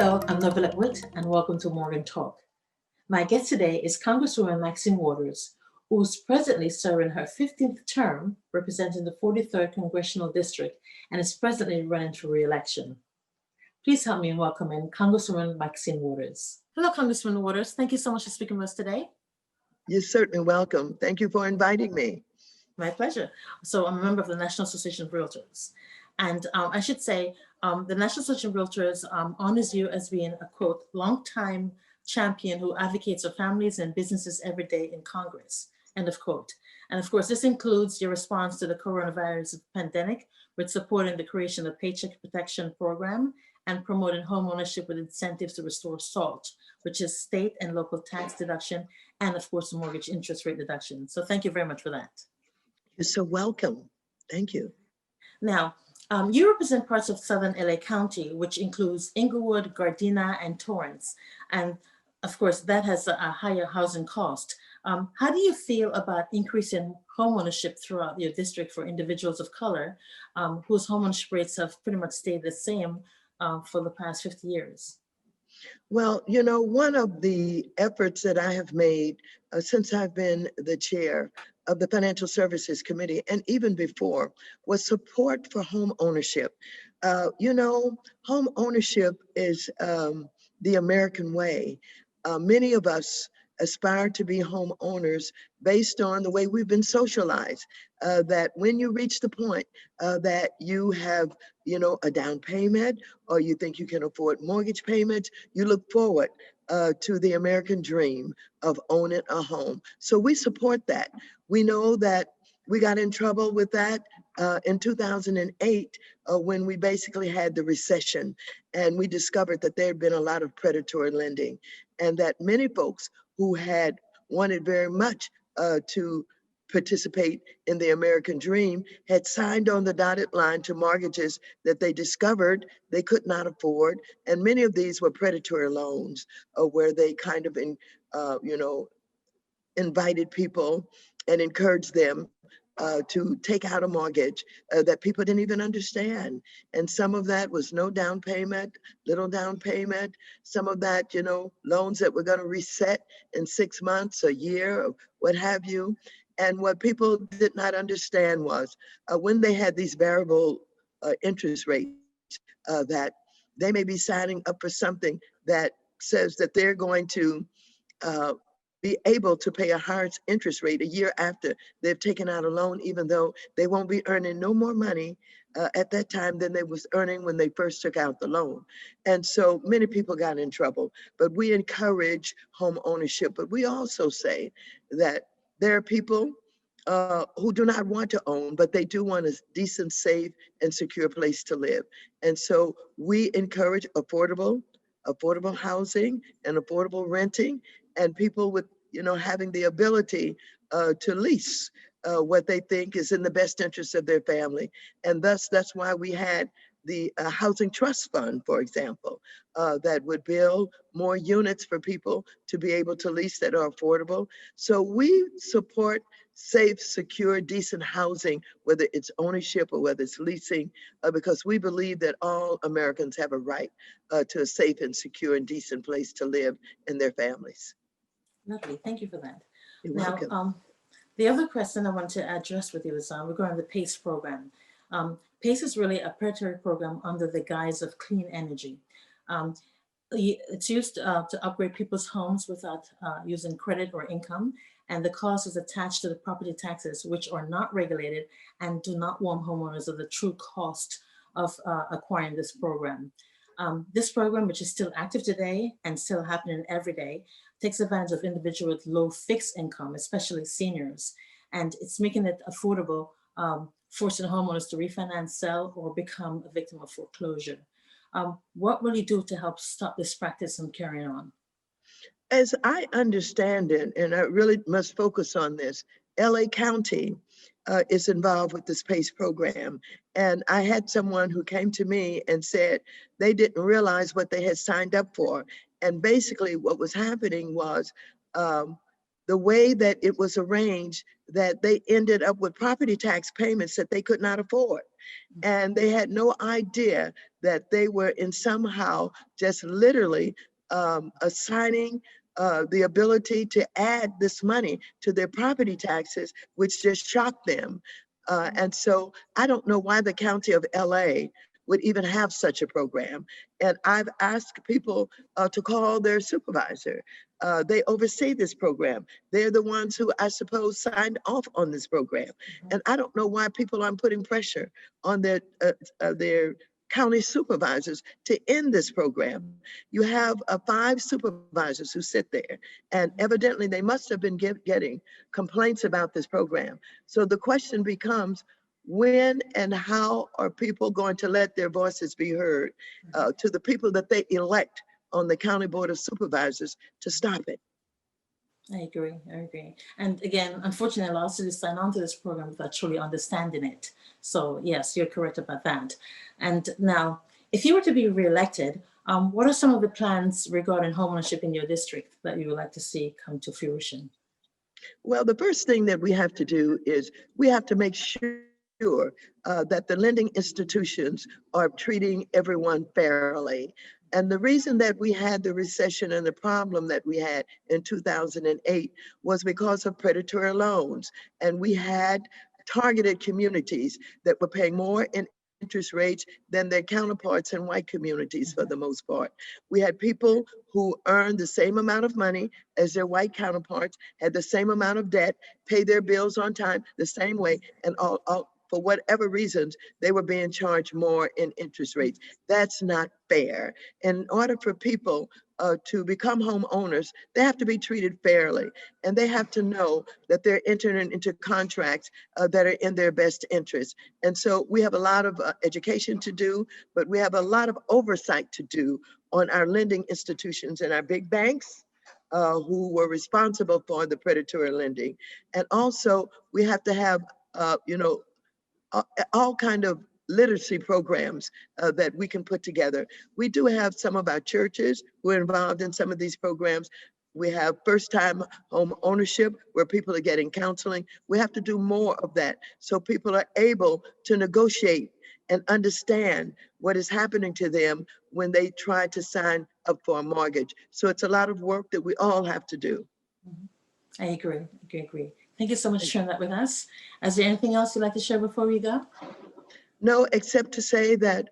Hello, I'm Novelette and welcome to Morgen Talk. My guest today is Congresswoman Maxine Waters, who's presently serving her 15th term representing the 43rd Congressional District and is presently running for re-election. Please help me in welcoming Congresswoman Maxine Waters. Hello, Congresswoman Waters. Thank you so much for speaking with us today. You're certainly welcome. Thank you for inviting me. My pleasure. So I'm a member of the National Association of REALTORS. And I should say, the National Association of REALTORS honors you as being a, quote, longtime champion who advocates for families and businesses every day in Congress, end of quote. And of course, this includes your response to the coronavirus pandemic with supporting the creation of the Paycheck Protection Program and promoting homeownership with incentives to restore SALT, which is state and local tax deduction, and of course, mortgage interest rate deduction. So thank you very much for that. You're so welcome. Thank you. Now, you represent parts of Southern LA County, which includes Inglewood, Gardena, and Torrance. And of course, that has a higher housing cost. How do you feel about increasing homeownership throughout your district for individuals of color, whose homeownership rates have pretty much stayed the same for the past 50 years? Well, you know, one of the efforts that I have made since I've been the chair of the Financial Services Committee, and even before, was support for home ownership. You know, home ownership is the American way. Many of us aspire to be homeowners based on the way we've been socialized, that when you reach the point that you have, you know, a down payment, or you think you can afford mortgage payments, you look forward to the American dream of owning a home. So we support that. We know that we got in trouble with that in 2008 when we basically had the recession, and we discovered that there had been a lot of predatory lending, and that many folks who had wanted very much to participate in the American dream had signed on the dotted line to mortgages that they discovered they could not afford. And many of these were predatory loans where they kind of, you know, invited people and encouraged them to take out a mortgage that people didn't even understand. And some of that was no down payment, little down payment. Some of that, you know, loans that were going to reset in 6 months, a year, or what have you. And what people did not understand was when they had these variable interest rates, that they may be signing up for something that says that they're going to be able to pay a higher interest rate a year after they've taken out a loan, even though they won't be earning no more money at that time than they was earning when they first took out the loan. And so many people got in trouble, but we encourage home ownership. But we also say that there are people who do not want to own, but they do want a decent, safe, and secure place to live. And so we encourage affordable housing and affordable renting, and people with, you know, having the ability to lease what they think is in the best interest of their family. And thus, that's why we had the Housing Trust Fund, for example, that would build more units for people to be able to lease that are affordable. So we support safe, secure, decent housing, whether it's ownership or whether it's leasing, because we believe that all Americans have a right to a safe and secure and decent place to live and their families. Lovely, thank you for that. You're Now, welcome. the other question I want to address with you is regarding the PACE program. PACE is really a predatory program under the guise of clean energy. It's used to upgrade people's homes without using credit or income, and the cost is attached to the property taxes, which are not regulated and do not warn homeowners of the true cost of acquiring this program. This program, which is still active today and still happening every day, takes advantage of individuals with low fixed income, especially seniors, and it's making it affordable, forcing homeowners to refinance, sell, or become a victim of foreclosure. What will you do to help stop this practice from carrying on? As I understand it, and I really must focus on this, LA County is involved with the PACE program. And I had someone who came to me and said they didn't realize what they had signed up for. And basically what was happening was the way that it was arranged, that they ended up with property tax payments that they could not afford. And they had no idea that they were in somehow just literally assigning the ability to add this money to their property taxes, which just shocked them. And so I don't know why the county of LA would even have such a program. And I've asked people to call their supervisor. They oversee this program. They're the ones who I suppose signed off on this program. And I don't know why people aren't putting pressure on their county supervisors to end this program. You have 5 supervisors who sit there, and evidently they must have been getting complaints about this program. So the question becomes, when and how are people going to let their voices be heard to the people that they elect on the County Board of Supervisors to stop it? I agree. I agree. And again, unfortunately, a lot of cities sign on to this program without truly understanding it. So yes, you're correct about that. And now, if you were to be reelected, what are some of the plans regarding homeownership in your district that you would like to see come to fruition? Well, the first thing that we have to do is we have to make sure that the lending institutions are treating everyone fairly. And the reason that we had the recession and the problem that we had in 2008 was because of predatory loans. And we had targeted communities that were paying more in interest rates than their counterparts in white communities for the most part. We had people who earned the same amount of money as their white counterparts, had the same amount of debt, pay their bills on time the same way, and all for whatever reasons, they were being charged more in interest rates. That's not fair. In order for people to become homeowners, they have to be treated fairly, and they have to know that they're entering into contracts that are in their best interest. And so we have a lot of education to do, but we have a lot of oversight to do on our lending institutions and our big banks who were responsible for the predatory lending. And also we have to have, all kind of literacy programs that we can put together. We do have some of our churches who are involved in some of these programs. We have first-time home ownership where people are getting counseling. We have to do more of that so people are able to negotiate and understand what is happening to them when they try to sign up for a mortgage. So it's a lot of work that we all have to do. I agree. I agree. Thank you so much for sharing that with us. Is there anything else you'd like to share before we go? No, except to say that,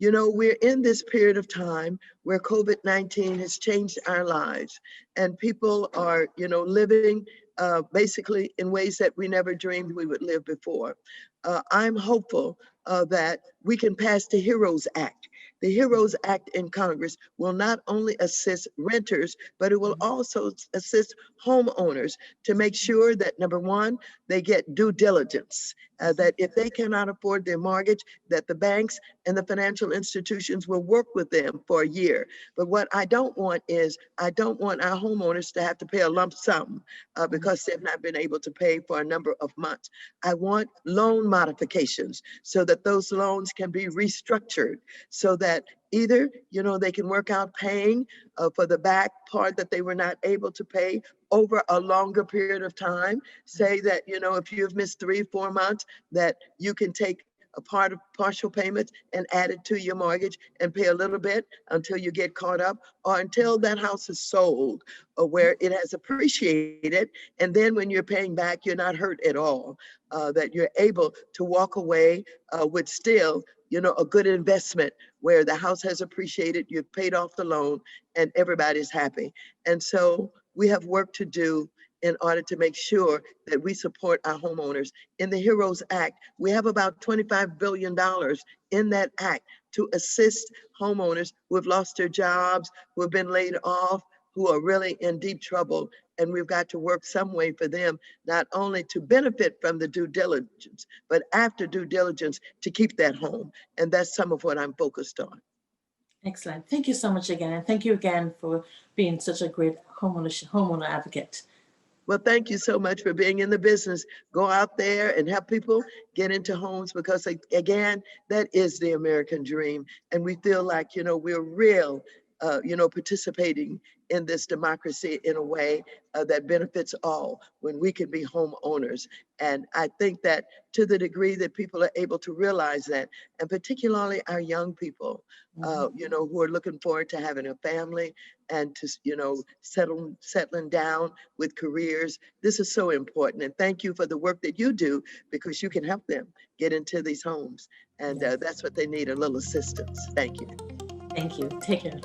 we're in this period of time where COVID-19 has changed our lives, and people are, living basically in ways that we never dreamed we would live before. I'm hopeful that we can pass the HEROES Act. The HEROES Act in Congress will not only assist renters, but it will also assist homeowners to make sure that, number one, they get due diligence, that if they cannot afford their mortgage, that the banks and the financial institutions will work with them for a year. But what I don't want is, I don't want our homeowners to have to pay a lump sum because they've not been able to pay for a number of months. I want loan modifications so that those loans can be restructured so that either, they can work out paying for the back part that they were not able to pay over a longer period of time. Say that, if you've missed 3-4 months, that you can take a part of partial payments and add it to your mortgage and pay a little bit until you get caught up, or until that house is sold or where it has appreciated. And then when you're paying back, you're not hurt at all, that you're able to walk away with still, a good investment where the house has appreciated, you've paid off the loan, and everybody's happy. And so we have work to do in order to make sure that we support our homeowners. In the HEROES Act, we have about $25 billion in that act to assist homeowners who have lost their jobs, who have been laid off, who are really in deep trouble. And we've got to work some way for them, not only to benefit from the due diligence, but after due diligence to keep that home. And that's some of what I'm focused on. Excellent. Thank you so much again. And thank you again for being such a great homeowner advocate. Well, thank you so much for being in the business. Go out there and help people get into homes, because again, that is the American dream. And we feel like, we're real participating in this democracy in a way that benefits all when we can be homeowners. And I think that to the degree that people are able to realize that, and particularly our young people, who are looking forward to having a family and to, settling down with careers, this is so important. And thank you for the work that you do, because you can help them get into these homes. And Yes. that's what they need, a little assistance. Thank you. Thank you. Take care.